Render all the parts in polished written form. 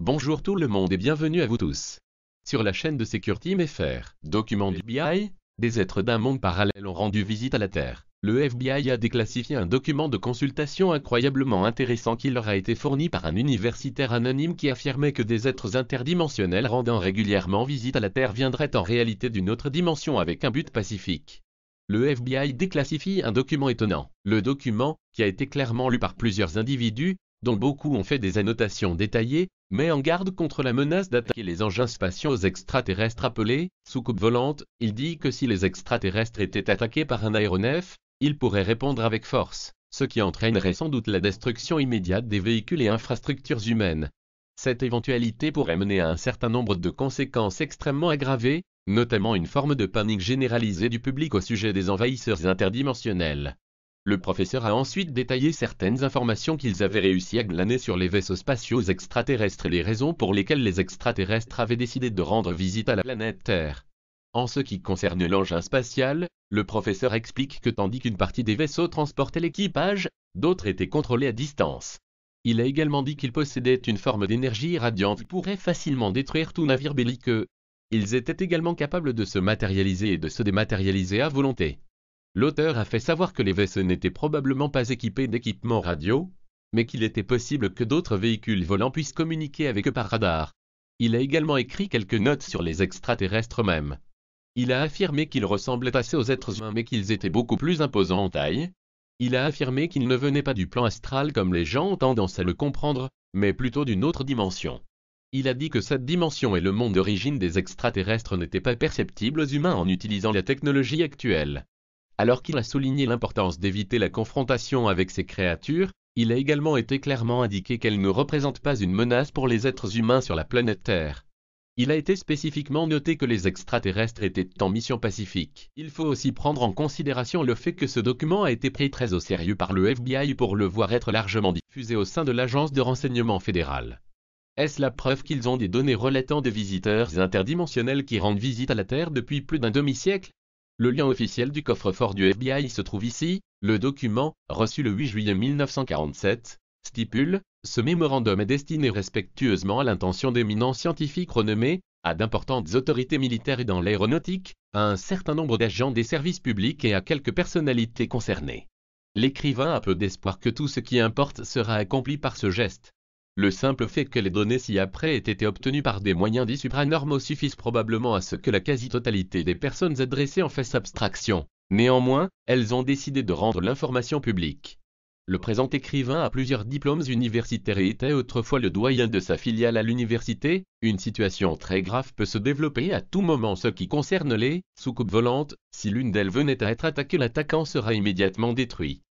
Bonjour tout le monde et bienvenue à vous tous. Sur la chaîne de Security.fr, document du FBI, des êtres d'un monde parallèle ont rendu visite à la Terre. Le FBI a déclassifié un document de consultation incroyablement intéressant qui leur a été fourni par un universitaire anonyme qui affirmait que des êtres interdimensionnels rendant régulièrement visite à la Terre viendraient en réalité d'une autre dimension avec un but pacifique. Le FBI déclassifie un document étonnant. Le document, qui a été clairement lu par plusieurs individus, dont beaucoup ont fait des annotations détaillées, met en garde contre la menace d'attaquer les engins spatiaux extraterrestres appelés soucoupes volantes. Il dit que si les extraterrestres étaient attaqués par un aéronef, ils pourraient répondre avec force, ce qui entraînerait sans doute la destruction immédiate des véhicules et infrastructures humaines. Cette éventualité pourrait mener à un certain nombre de conséquences extrêmement aggravées, notamment une forme de panique généralisée du public au sujet des envahisseurs interdimensionnels. Le professeur a ensuite détaillé certaines informations qu'ils avaient réussi à glaner sur les vaisseaux spatiaux extraterrestres et les raisons pour lesquelles les extraterrestres avaient décidé de rendre visite à la planète Terre. En ce qui concerne l'engin spatial, le professeur explique que tandis qu'une partie des vaisseaux transportait l'équipage, d'autres étaient contrôlés à distance. Il a également dit qu'ils possédaient une forme d'énergie radiante qui pourrait facilement détruire tout navire belliqueux. Ils étaient également capables de se matérialiser et de se dématérialiser à volonté. L'auteur a fait savoir que les vaisseaux n'étaient probablement pas équipés d'équipements radio, mais qu'il était possible que d'autres véhicules volants puissent communiquer avec eux par radar. Il a également écrit quelques notes sur les extraterrestres eux-mêmes. Il a affirmé qu'ils ressemblaient assez aux êtres humains mais qu'ils étaient beaucoup plus imposants en taille. Il a affirmé qu'ils ne venaient pas du plan astral comme les gens ont tendance à le comprendre, mais plutôt d'une autre dimension. Il a dit que cette dimension et le monde d'origine des extraterrestres n'étaient pas perceptibles aux humains en utilisant la technologie actuelle. Alors qu'il a souligné l'importance d'éviter la confrontation avec ces créatures, il a également été clairement indiqué qu'elles ne représentent pas une menace pour les êtres humains sur la planète Terre. Il a été spécifiquement noté que les extraterrestres étaient en mission pacifique. Il faut aussi prendre en considération le fait que ce document a été pris très au sérieux par le FBI pour le voir être largement diffusé au sein de l'agence de renseignement fédérale. Est-ce la preuve qu'ils ont des données relatant des visiteurs interdimensionnels qui rendent visite à la Terre depuis plus d'un demi-siècle ? Le lien officiel du coffre-fort du FBI se trouve ici. Le document, reçu le 8 juillet 1947, stipule « Ce mémorandum est destiné respectueusement à l'intention d'éminents scientifiques renommés, à d'importantes autorités militaires et dans l'aéronautique, à un certain nombre d'agents des services publics et à quelques personnalités concernées. » L'écrivain a peu d'espoir que tout ce qui importe sera accompli par ce geste. Le simple fait que les données ci-après aient été obtenues par des moyens dits supranormaux suffisent probablement à ce que la quasi-totalité des personnes adressées en fassent abstraction. Néanmoins, elles ont décidé de rendre l'information publique. Le présent écrivain a plusieurs diplômes universitaires et était autrefois le doyen de sa filiale à l'université. Une situation très grave peut se développer à tout moment ce qui concerne les soucoupes volantes. Si l'une d'elles venait à être attaquée, l'attaquant sera immédiatement détruit.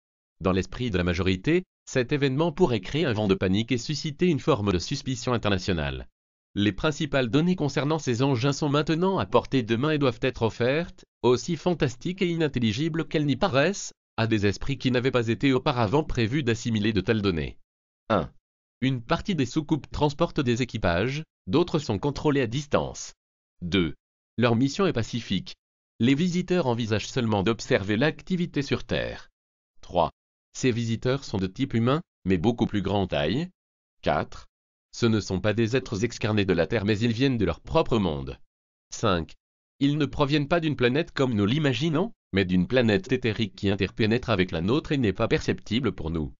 Dans l'esprit de la majorité, cet événement pourrait créer un vent de panique et susciter une forme de suspicion internationale. Les principales données concernant ces engins sont maintenant à portée de main et doivent être offertes, aussi fantastiques et inintelligibles qu'elles n'y paraissent, à des esprits qui n'avaient pas été auparavant prévus d'assimiler de telles données. 1. Une partie des soucoupes transportent des équipages, d'autres sont contrôlées à distance. 2. Leur mission est pacifique. Les visiteurs envisagent seulement d'observer l'activité sur Terre. 3. Ces visiteurs sont de type humain, mais beaucoup plus grand taille. 4. Ce ne sont pas des êtres excarnés de la Terre mais ils viennent de leur propre monde. 5. Ils ne proviennent pas d'une planète comme nous l'imaginons, mais d'une planète éthérique qui interpénètre avec la nôtre et n'est pas perceptible pour nous.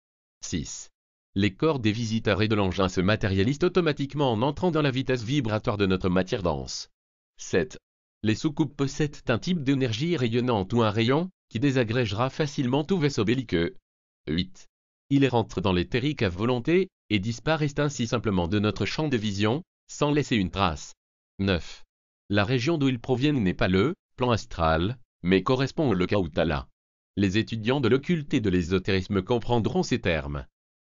6. Les corps des visiteurs et de l'engin se matérialisent automatiquement en entrant dans la vitesse vibratoire de notre matière dense. 7. Les soucoupes possèdent un type d'énergie rayonnante ou un rayon, qui désagrégera facilement tout vaisseau belliqueux. 8. Ils rentrent dans l'éthérique à volonté, et disparaissent ainsi simplement de notre champ de vision, sans laisser une trace. 9. La région d'où ils proviennent n'est pas le plan astral, mais correspond au Lokautala. Les étudiants de l'occulte et de l'ésotérisme comprendront ces termes.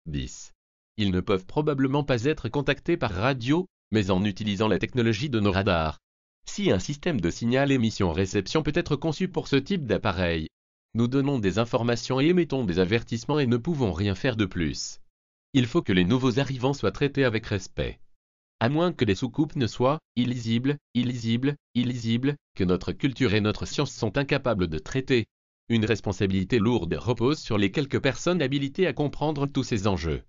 10. Ils ne peuvent probablement pas être contactés par radio, mais en utilisant la technologie de nos radars. Si un système de signal émission-réception peut être conçu pour ce type d'appareil, nous donnons des informations et émettons des avertissements et ne pouvons rien faire de plus. Il faut que les nouveaux arrivants soient traités avec respect. À moins que les soucoupes ne soient illisibles, que notre culture et notre science sont incapables de traiter. Une responsabilité lourde repose sur les quelques personnes habilitées à comprendre tous ces enjeux.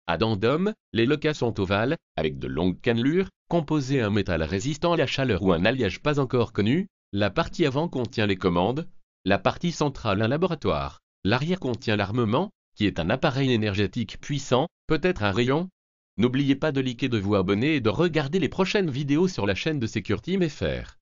À dents d'homme, les locas sont ovales, avec de longues cannelures, composées un métal résistant à la chaleur ou un alliage pas encore connu. La partie avant contient les commandes, la partie centrale un laboratoire. L'arrière contient l'armement, qui est un appareil énergétique puissant, peut-être un rayon. N'oubliez pas de liker, de vous abonner et de regarder les prochaines vidéos sur la chaîne de Securteam FR.